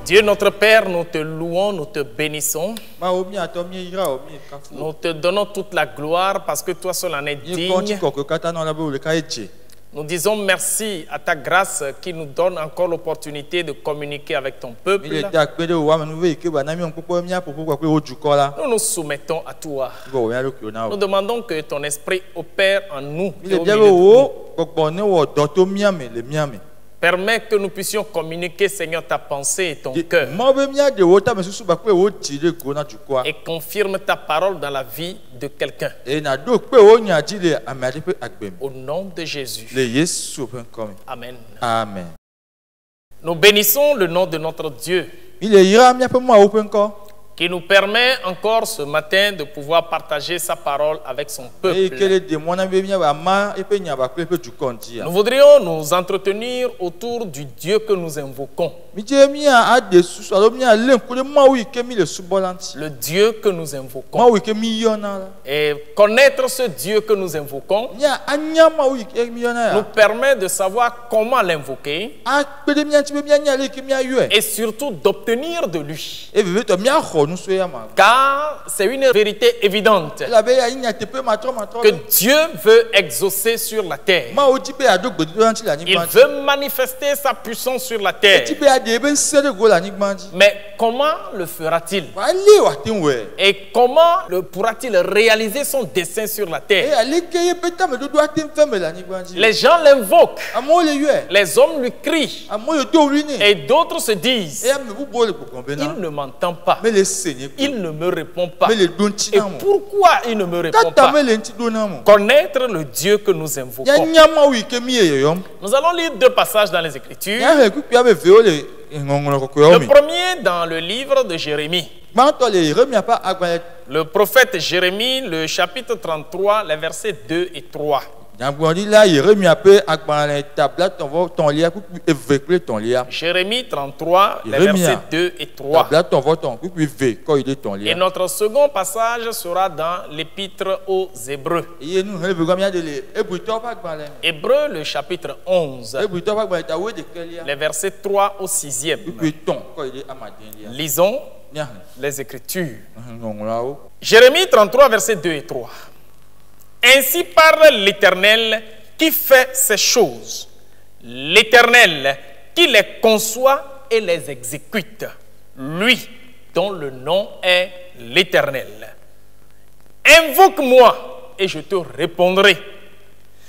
Dieu notre Père, nous te louons, nous te bénissons. Nous te donnons toute la gloire parce que toi seul en es digne. Nous disons merci à ta grâce qui nous donne encore l'opportunité de communiquer avec ton peuple. Nous nous soumettons à toi. Nous demandons que ton esprit opère en nous. Et au milieu de nous. Permets que nous puissions communiquer, Seigneur, ta pensée et ton cœur. Et confirme ta parole dans la vie de quelqu'un. Au nom de Jésus. Amen. Amen. Nous bénissons le nom de notre Dieu, qui nous permet encore ce matin de pouvoir partager sa parole avec son peuple. Nous voudrions nous entretenir autour du Dieu que nous invoquons. Le Dieu que nous invoquons. Et connaître ce Dieu que nous invoquons nous permet de savoir comment l'invoquer et surtout d'obtenir de lui. Car c'est une vérité évidente que Dieu veut exaucer sur la terre. Il veut manifester sa puissance sur la terre. Mais comment le fera-t-il? Et comment pourra-t-il réaliser son dessein sur la terre? Les gens l'invoquent. Les hommes lui crient. Et d'autres se disent: il ne m'entend pas. Il ne me répond pas. Et pourquoi il ne me répond pas? Connaître le Dieu que nous invoquons. Nous allons lire deux passages dans les Écritures. Le premier dans le livre de Jérémie. Le prophète Jérémie, le chapitre 33, les versets 2 et 3. Jérémie 33, les versets 2 et 3. Et notre second passage sera dans l'épître aux Hébreux. Hébreux, le chapitre 11, les versets 3 au 6e. Lisons les Écritures. Jérémie 33, versets 2 et 3. Ainsi parle l'Éternel qui fait ces choses, l'Éternel qui les conçoit et les exécute, lui dont le nom est l'Éternel. Invoque-moi et je te répondrai.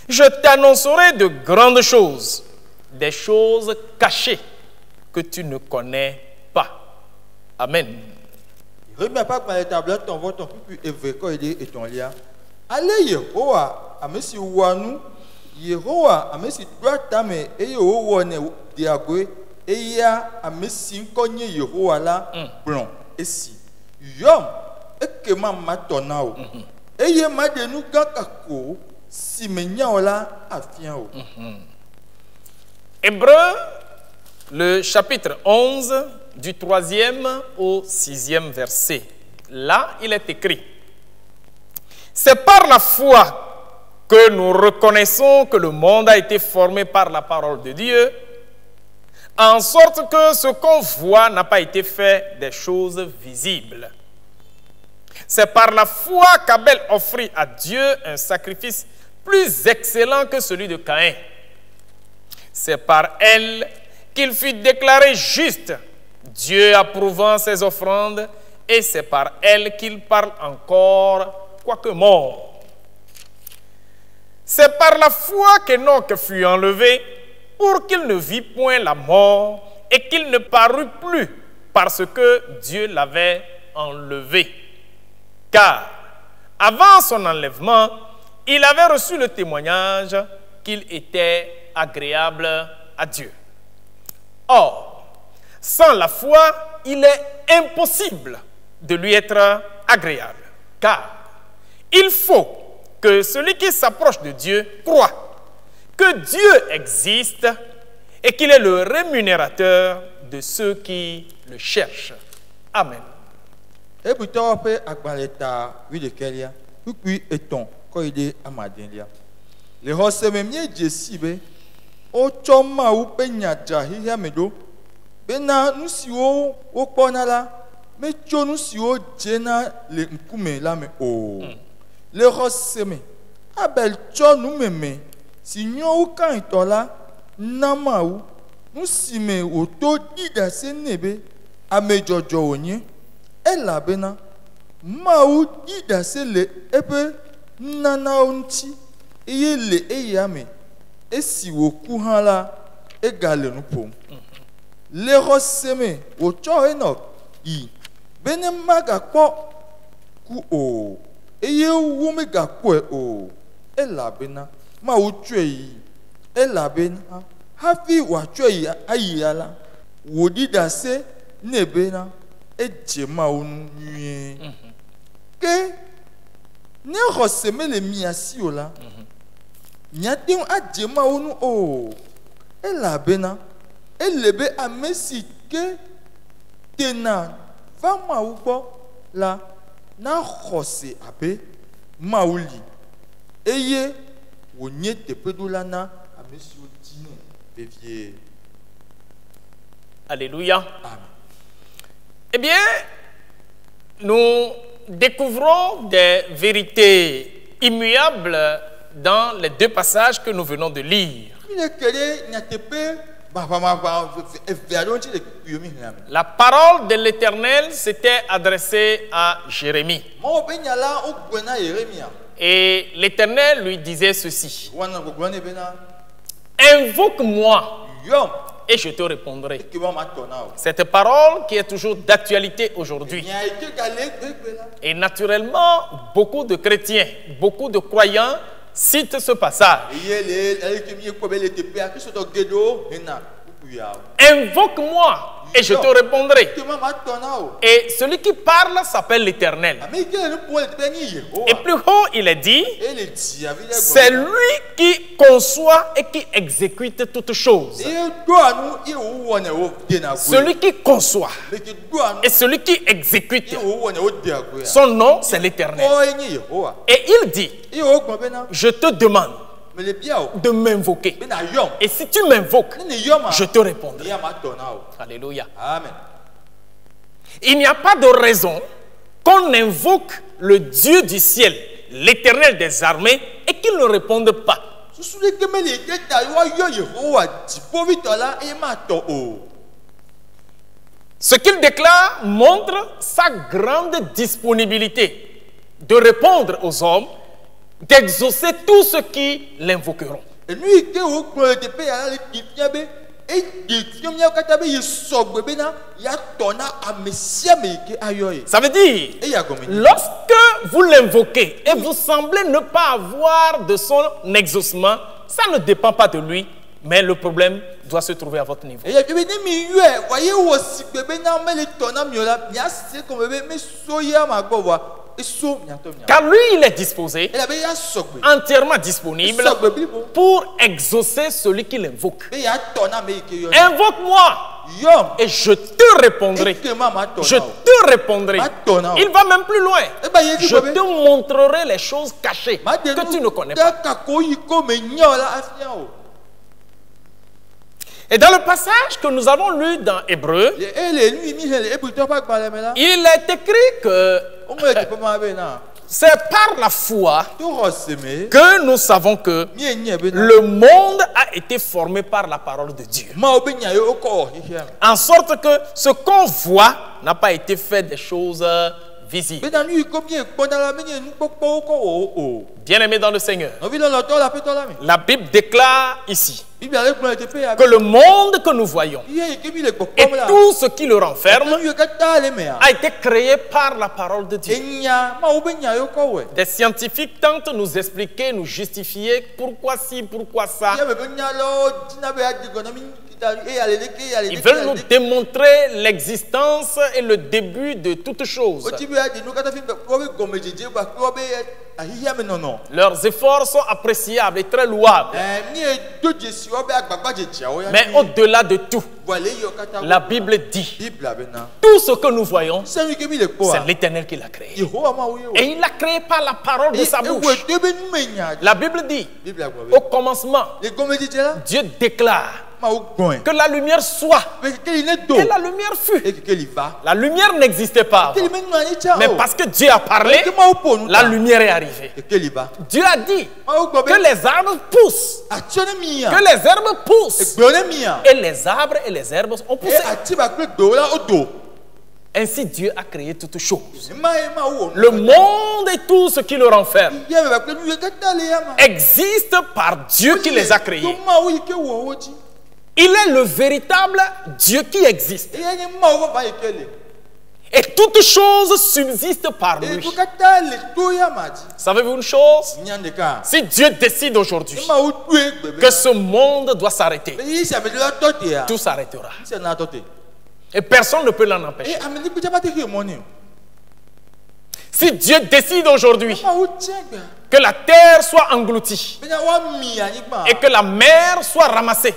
Je t'annoncerai de grandes choses, des choses cachées que tu ne connais pas. Amen. Allez, Yehowa, amesi wanu, Yehowa, amesi duatame, wane diagwe, amesi konye Yehowa la, blanc, esi, yom, ekema matonao, madenu gakako, si la afiao. Hébreux, le chapitre 11, du 3e au 6e verset. Là, il est écrit: c'est par la foi que nous reconnaissons que le monde a été formé par la parole de Dieu, en sorte que ce qu'on voit n'a pas été fait des choses visibles. C'est par la foi qu'Abel offrit à Dieu un sacrifice plus excellent que celui de Caïn. C'est par elle qu'il fut déclaré juste, Dieu approuvant ses offrandes, et c'est par elle qu'il parle encore, quoique mort. C'est par la foi qu'Enoch fut enlevé pour qu'il ne vit point la mort et qu'il ne parut plus parce que Dieu l'avait enlevé. Car avant son enlèvement, il avait reçu le témoignage qu'il était agréable à Dieu. Or, sans la foi, il est impossible de lui être agréable. Car il faut que celui qui s'approche de Dieu croit que Dieu existe et qu'il est le rémunérateur de ceux qui le cherchent. Amen. bena nu siwo wokpɔna la metso nu siwo dzena le ŋkume la me o le xɔ se me Abel tsɔ numeme si nyɔ wu kaintɔ la na Mawu nu si me wòto ɖi ɖase nɛ be amedzɔdzɔ wònye elabena Mawu ɖi ɖase le eƒe nunanawo ŋuti eye le eya me esi wòku hã la egale nu ƒom le xɔ se me wòtsɔ Enɔk yi be ne magakpɔ ku o eye wo megakpɔe o elabena Mawu tsɔe yi elabena hafi wòatsɔe yi ayia la wòɖi ɖase nɛ bena edze Mawu nu nyuie ke ne xɔ se mele mia si o la miate ŋu adze Mawu nu o elabena ele be ame si ke tena va Mawu gbɔ la na xɔ se abe Mawu li eye wònye teƒeɖola na ame siwo dinɛ vevie. Alléluia. Amen. Eh bien, nous découvrons des vérités immuables dans les deux passages que nous venons de lire. La parole de l'Éternel s'était adressée à Jérémie. Et l'Éternel lui disait ceci: invoque-moi et je te répondrai. Cette parole qui est toujours d'actualité aujourd'hui. Et naturellement, beaucoup de chrétiens, beaucoup de croyants citent ce passage. Invoque-moi et je te répondrai. Et celui qui parle s'appelle l'Éternel. Et plus haut, il est dit, c'est lui qui conçoit et qui exécute toutes choses. Celui qui conçoit et celui qui exécute, son nom, c'est l'Éternel. Et il dit, je te demande de m'invoquer. Et si tu m'invoques, je te répondrai. Alléluia. Amen. Il n'y a pas de raison qu'on invoque le Dieu du ciel, l'Éternel des armées, et qu'il ne réponde pas. Ce qu'il déclare montre sa grande disponibilité de répondre aux hommes, d'exaucer tous ceux qui l'invoqueront. Ça veut dire, lorsque vous l'invoquez et vous semblez ne pas avoir de son exaucement, ça ne dépend pas de lui, mais le problème doit se trouver à votre niveau. Car lui, il est disposé, entièrement disponible pour exaucer celui qui l'invoque. Invoque-moi et je te répondrai. Je te répondrai. Il va même plus loin. Je te montrerai les choses cachées que tu ne connais pas. Et dans le passage que nous avons lu dans Hébreu, il est écrit que c'est par la foi que nous savons que le monde a été formé par la parole de Dieu. En sorte que ce qu'on voit n'a pas été fait des choses visibles. Bien-aimés dans le Seigneur, la Bible déclare ici que le monde que nous voyons et tout ce qui le renferme a été créé par la parole de Dieu. Des scientifiques tentent de nous expliquer, nous justifier pourquoi ci, pourquoi ça. Ils veulent nous démontrer l'existence et le début de toutes choses. Leurs efforts sont appréciables et très louables. Mais au-delà de tout, la Bible dit, tout ce que nous voyons, c'est l'Éternel qui l'a créé. Et il l'a créé par la parole de sa bouche. La Bible dit, au commencement, Dieu déclare que la lumière soit. Et la lumière fut. La lumière n'existait pas avant. Mais parce que Dieu a parlé, la lumière est arrivée. Dieu a dit que les arbres poussent. Que les herbes poussent. Et les arbres et les herbes ont poussé. Ainsi Dieu a créé toutes choses. Le monde et tout ce qui le renferme existe par Dieu qui les a créés. Il est le véritable Dieu qui existe. Et toutes choses subsistent par lui. Savez-vous une chose? Si Dieu décide aujourd'hui que ce monde doit s'arrêter, tout s'arrêtera. Et personne ne peut l'en empêcher. Si Dieu décide aujourd'hui que la terre soit engloutie et que la mer soit ramassée,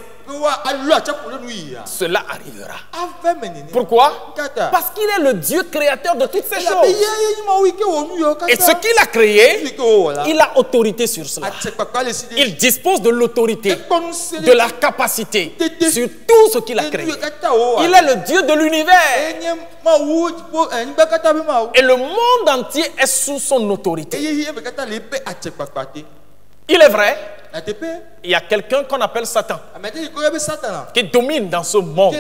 cela arrivera. Pourquoi? Parce qu'il est le Dieu créateur de toutes ces choses. Et ce qu'il a créé, il a autorité sur cela. Il dispose de l'autorité, de la capacité sur tout ce qu'il a créé. Il est le Dieu de l'univers. Et le monde entier est sous son autorité. Il est vrai, il y a quelqu'un qu'on appelle Satan qui domine dans ce monde.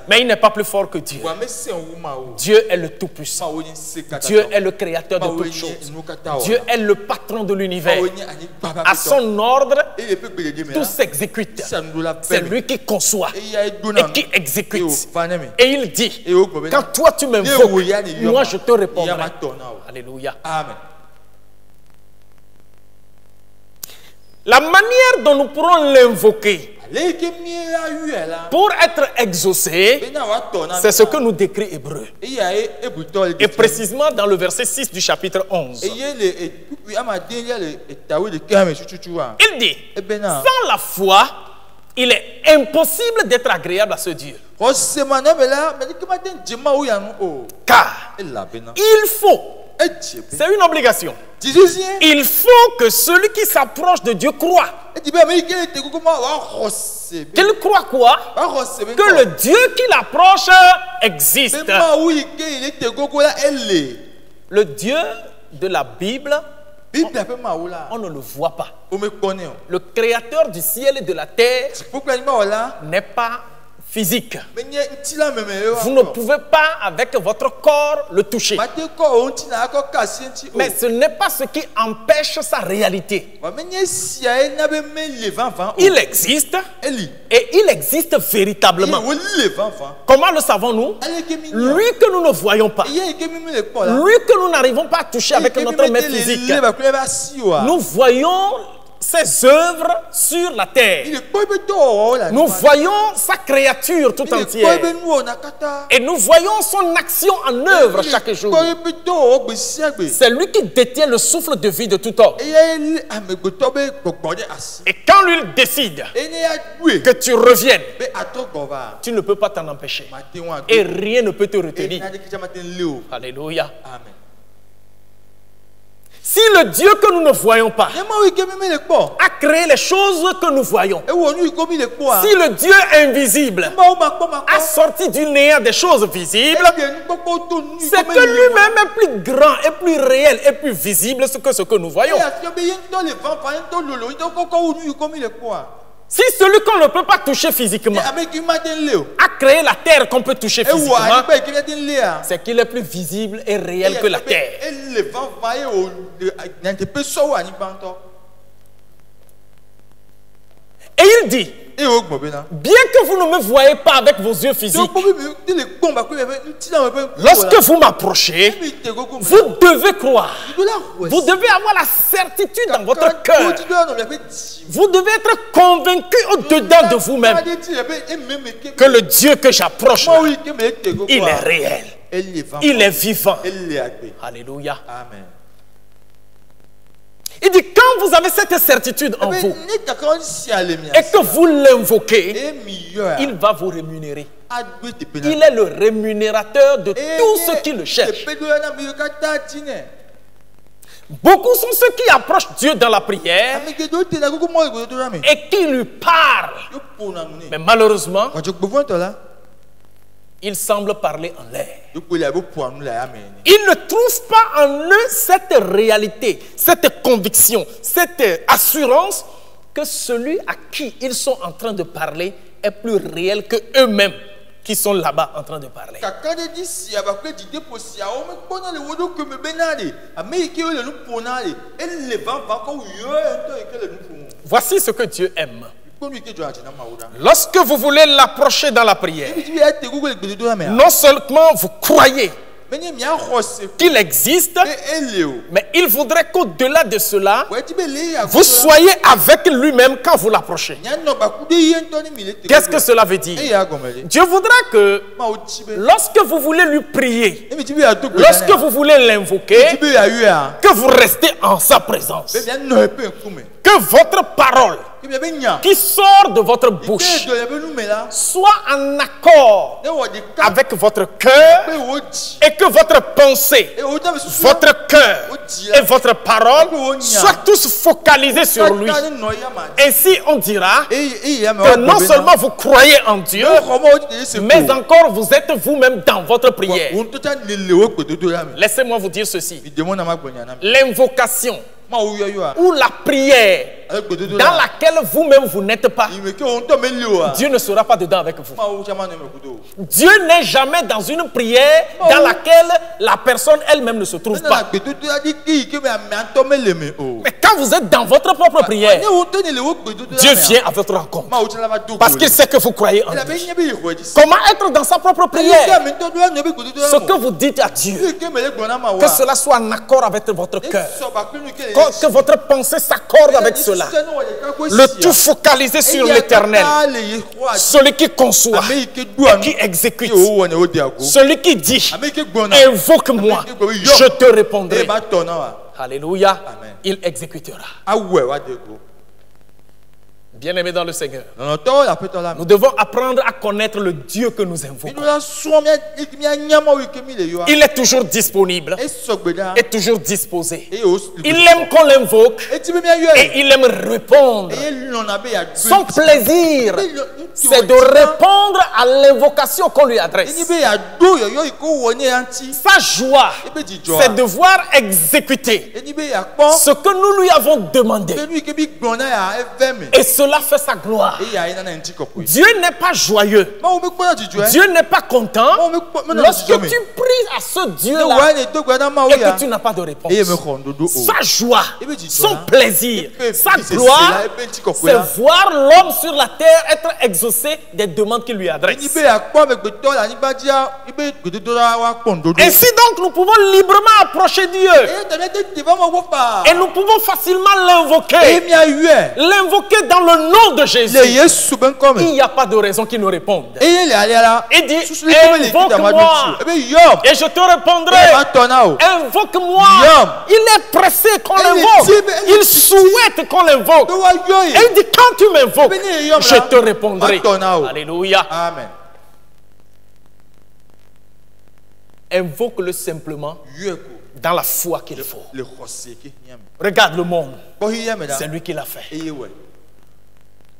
Mais il n'est pas plus fort que Dieu. Dieu est le Tout-Puissant. Dieu est le Créateur de toutes choses. Dieu est le patron de l'univers. À son ordre, tout s'exécute. C'est lui qui conçoit et qui exécute. Et il dit, quand toi tu m'invoques, moi je te répondrai. Alléluia. Amen. La manière dont nous pourrons l'invoquer pour être exaucé, c'est ce que nous décrit Hébreu. Et précisément dans le verset 6 du chapitre 11. Il dit, sans la foi, il est impossible d'être agréable à ce Dieu. Car il faut, c'est une obligation, il faut que celui qui s'approche de Dieu croit. Qu'il croit quoi? Que le Dieu qui l'approche existe. Le Dieu de la Bible, on ne le voit pas. Le créateur du ciel et de la terre n'est pas physique. Vous ne pouvez pas avec votre corps le toucher. Mais ce n'est pas ce qui empêche sa réalité. Il existe et il existe véritablement. Comment le savons-nous? Lui que nous ne voyons pas, lui que nous n'arrivons pas à toucher avec notre main physique. Nous voyons ses œuvres sur la terre. Nous voyons sa créature tout entière. Et nous voyons son action en œuvre chaque jour. C'est lui qui détient le souffle de vie de tout homme. Et quand lui décide que tu reviennes, tu ne peux pas t'en empêcher. Et rien ne peut te retenir. Alléluia. Amen. Si le Dieu que nous ne voyons pas a créé les choses que nous voyons, si le Dieu invisible a sorti du néant des choses visibles, c'est que lui-même est plus grand et plus réel et plus visible que ce que nous voyons. Si celui qu'on ne peut pas toucher physiquement a créé la terre qu'on peut toucher physiquement, c'est qu'il est plus visible et réel que la terre. Et il dit, bien que vous ne me voyez pas avec vos yeux physiques, lorsque vous m'approchez, vous devez croire. Vous devez avoir la certitude dans votre cœur. Vous devez être convaincu au-dedans de vous-même que le Dieu que j'approche, il est réel. Il est vivant. Alléluia. Amen. Il dit, quand vous avez cette certitude en vous et que vous l'invoquez, il va vous rémunérer. Il est le rémunérateur de tous ceux qui le cherchent. Beaucoup sont ceux qui approchent Dieu dans la prière et qui lui parlent. Mais malheureusement, ils semblent parler en l'air. Ils ne trouvent pas en eux cette réalité, cette conviction, cette assurance que celui à qui ils sont en train de parler est plus réel que eux-mêmes qui sont là-bas en train de parler. Voici ce que Dieu aime. Lorsque vous voulez l'approcher dans la prière, non seulement vous croyez qu'il existe, mais il voudrait qu'au-delà de cela, vous soyez avec lui-même quand vous l'approchez. Qu'est-ce que cela veut dire? Dieu voudra que lorsque vous voulez lui prier, lorsque vous voulez l'invoquer, que vous restez en sa présence. Que votre parole qui sort de votre bouche soit en accord avec votre cœur et que votre pensée, votre cœur et votre parole soient tous focalisés sur lui. Ainsi on dira que non seulement vous croyez en Dieu, mais encore vous êtes vous-même dans votre prière. Laissez-moi vous dire ceci. L'invocation ou la prière dans laquelle vous-même vous n'êtes pas, Dieu ne sera pas dedans avec vous. Dieu n'est jamais dans une prière dans laquelle la personne elle-même ne se trouve pas. Mais quand vous êtes dans votre propre prière, Dieu vient à votre rencontre parce qu'il sait que vous croyez en Dieu. Comment être dans sa propre prière? Ce que vous dites à Dieu, que cela soit en accord avec votre cœur, que votre pensée s'accorde avec cela. Le tout focalisé sur l'éternel. Celui qui conçoit et qui exécute. Celui qui dit, invoque-moi, je te répondrai. Alléluia, il exécutera. Bien-aimés dans le Seigneur, nous devons apprendre à connaître le Dieu que nous invoquons. Il est toujours disponible et toujours disposé. Il aime qu'on l'invoque et il aime répondre. Son plaisir, c'est de répondre à l'invocation qu'on lui adresse. Sa joie, c'est de voir exécuter ce que nous lui avons demandé. Et cela fait sa gloire. Dieu n'est pas joyeux. Dieu n'est pas content lorsque tu pries à ce Dieu-là et que tu n'as pas de réponse. Sa joie, son plaisir, sa gloire, c'est voir l'homme sur la terre être exaucé des demandes qu'il lui adresse. Ainsi donc, nous pouvons librement approcher Dieu. Et nous pouvons facilement l'invoquer. L'invoquer dans le nom de Jésus. Il n'y a pas de raison qu'il nous réponde. Il dit, invoque-moi et je te répondrai. Invoque-moi. Il est pressé qu'on l'invoque. Il souhaite qu'on l'invoque. Et il dit, quand tu m'invoques, je te répondrai. Alléluia. Amen. Invoque-le simplement dans la foi qu'il faut. Regarde le monde. C'est lui qui l'a fait.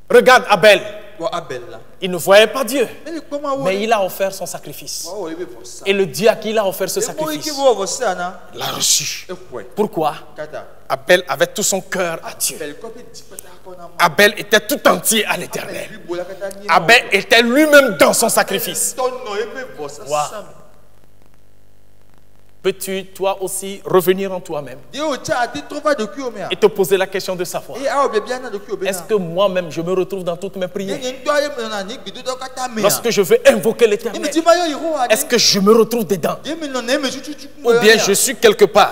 Regarde Abel. Il ne voyait pas Dieu, mais il a offert son sacrifice. Et le Dieu à qui il a offert ce sacrifice l'a reçu. Pourquoi? Abel avait tout son cœur à Dieu. Abel était tout entier à l'Éternel. Abel était lui-même dans son sacrifice. Wow. Peux-tu toi aussi revenir en toi-même et te poser la question de savoir, est-ce que moi-même je me retrouve dans toutes mes prières? Lorsque je veux invoquer l'Éternel, est-ce que je me retrouve dedans? Ou bien je suis quelque part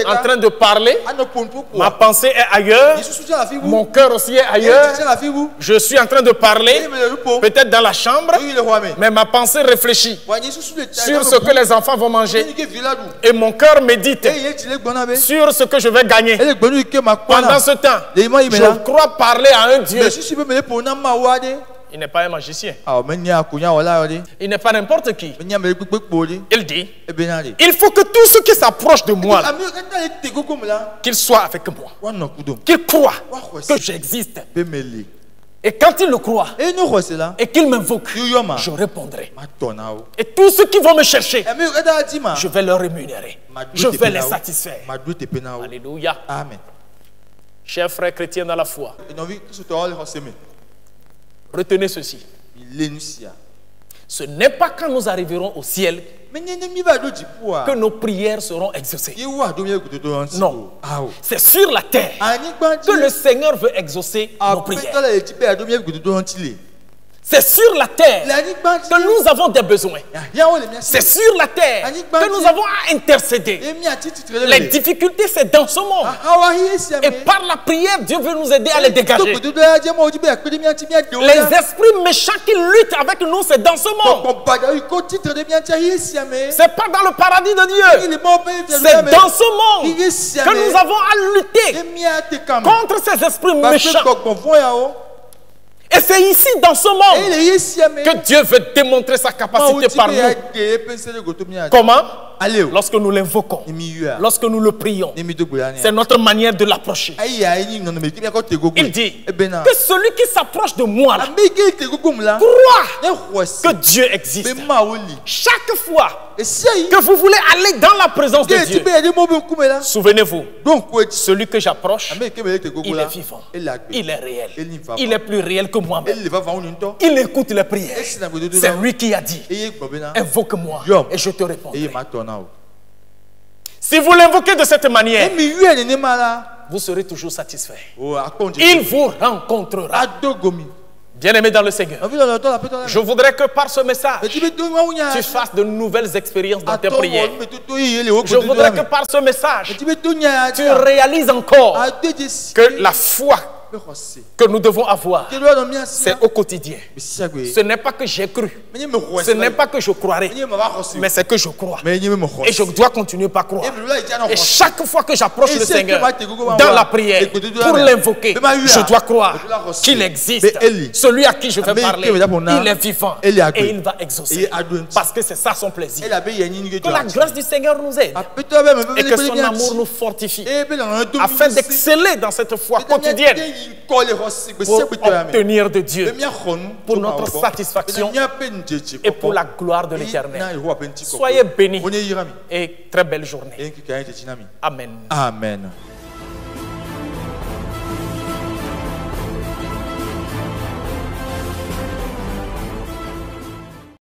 en train de parler, ma pensée est ailleurs, mon cœur aussi est ailleurs, je suis en train de parler, peut-être dans la chambre, mais ma pensée réfléchit sur ce que les enfants vont manger. Et mon cœur médite sur ce que je vais gagner. Pendant ce temps, je crois parler à un Dieu. Il n'est pas un magicien. Ah, mais n'y a kunya wala odi. Il n'est pas n'importe qui. Mais n'y a me kpekpe kpoli. Il dit, E benari. il faut que tous ceux qui s'approchent de moi, là, Ami kata le tego comme là. qu'ils soient avec moi, Wa no kudum. qu'ils croient Ouais. que j'existe. Bemeli. Et quand ils le croient E no rose là. et qu'ils m'invoquent, Yuyoma. je répondrai. Ma tonao. Et tous ceux qui vont me chercher, Ami kata atima. je vais leur rémunérer. Je vais les satisfaire. Ma doute penao. Alléluia. Amen. Chers frères chrétiens dans la foi, Et non vi que ce toi le roseme. retenez ceci. Il l'énuncia. Ce n'est pas quand nous arriverons au ciel Mais n'y a mi va do jipoa. que nos prières seront exaucées. Yewa do mi kuto do anti. Non. Ah. C'est sur la terre Ani gbanti. que le Seigneur veut exaucer nos Après prières. la etipe a do mi kuto do anti le. C'est sur la terre La ni gbanti. que nous avons des besoins. Ya o le mi. C'est sur la terre que nous avons à intercéder. E mi ati titre Les difficultés, c'est dans ce monde. Ah wa hi esi Et par la prière, Dieu veut nous aider à les dégager. Do do ya je mo jibe akpede mi ati mi ade o. Les esprits méchants qui luttent avec nous, c'est dans ce monde. Ko bada ko titre de mi ati hi esi ame. C'est pas dans le paradis de Dieu. Il est mort pe C'est dans ce monde que nous avons à lutter E mi ate kam. contre ces esprits Parce que méchants. ko bon fon ya o. Et c'est ici, dans ce E monde, le esi ame. que Dieu veut démontrer sa capacité par nous. Comment? Allez o. Lorsque nous l'invoquons, Mi yua. lorsque nous le prions. Ni mi do boya ni. C'est notre manière de l'approcher. Ayi ya ni non me kimi ko te gogo. Il dit E bena. que celui qui s'approche de moi là, Amege te gogo mla. croit Ne rosi. que Dieu existe. Be ma oli. Chaque fois E sei. que vous voulez aller dans la présence de Ke Dieu, ti be ya de mo be kume la. souvenez-vous, Donc ko ti. celui que j'approche, Amege ke be te gogo il la. est vivant, Il a gbe. il est réel, Il n'y va il pas. est plus réel que moi-même. Il va va on into. Il écoute les prières. Et si na godo do C'est la. lui qui a dit, Eye gbo be na. invoque-moi Yom. et je te répondrai. Eye ma tona o. Si vous l'invoquez de cette E manière, mi yua ne mala. vous serez toujours satisfait. O akonje. Il vous rencontrera. Adogomi. Bien-aimé dans le Seigneur, Avi la to la pe to la. je voudrais que par ce message, E ti be do wa unya. tu fasses de nouvelles expériences dans tes Attends, prières. me to to yi le o Je voudrais que par ce message, tu be to nya. tu réalises encore que la foi que nous devons avoir, c'est au quotidien. Ce n'est pas que j'ai cru, ce n'est pas que je croirai, mais c'est que je crois. Et je dois continuer par croire. Et chaque fois que j'approche le Seigneur dans la prière pour l'invoquer, je dois croire qu'il existe. Celui à qui je vais parler, il est vivant et il va exaucer. Parce que c'est ça son plaisir. Que la grâce du Seigneur nous aide et que son amour nous fortifie afin d'exceller dans cette foi quotidienne pour obtenir de Dieu, pour notre satisfaction et pour la gloire de l'Éternel. Soyez bénis et très belle journée. Amen. Amen.